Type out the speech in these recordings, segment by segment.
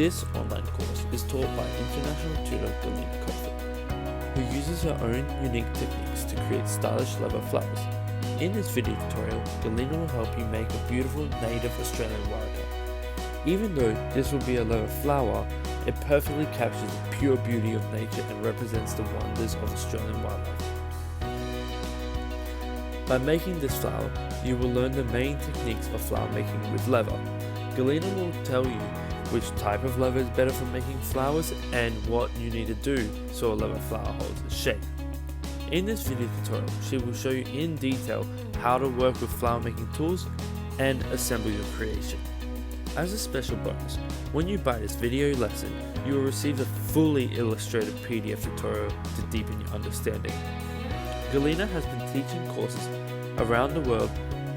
This online course is taught by international tutor Galina, who uses her own unique techniques to create stylish leather flowers. In this video tutorial, Galina will help you make a beautiful native Australian Waratah. Even though this will be a leather flower, it perfectly captures the pure beauty of nature and represents the wonders of Australian wildlife. By making this flower, you will learn the main techniques of flower making with leather. Galina will tell you which type of leather is better for making flowers and what you need to do so a leather flower holds its shape. In this video tutorial, she will show you in detail how to work with flower making tools and assemble your creation. As a special bonus, when you buy this video lesson, you will receive a fully illustrated PDF tutorial to deepen your understanding. Galina has been teaching courses around the world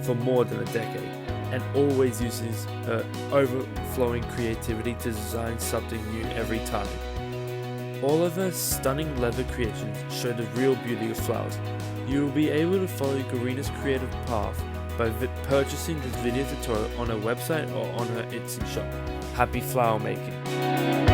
for more than a decade and always uses her overflowing creativity to design something new every time. All of her stunning leather creations show the real beauty of flowers. You will be able to follow Galina's creative path by purchasing this video tutorial on her website or on her Etsy shop. Happy flower making!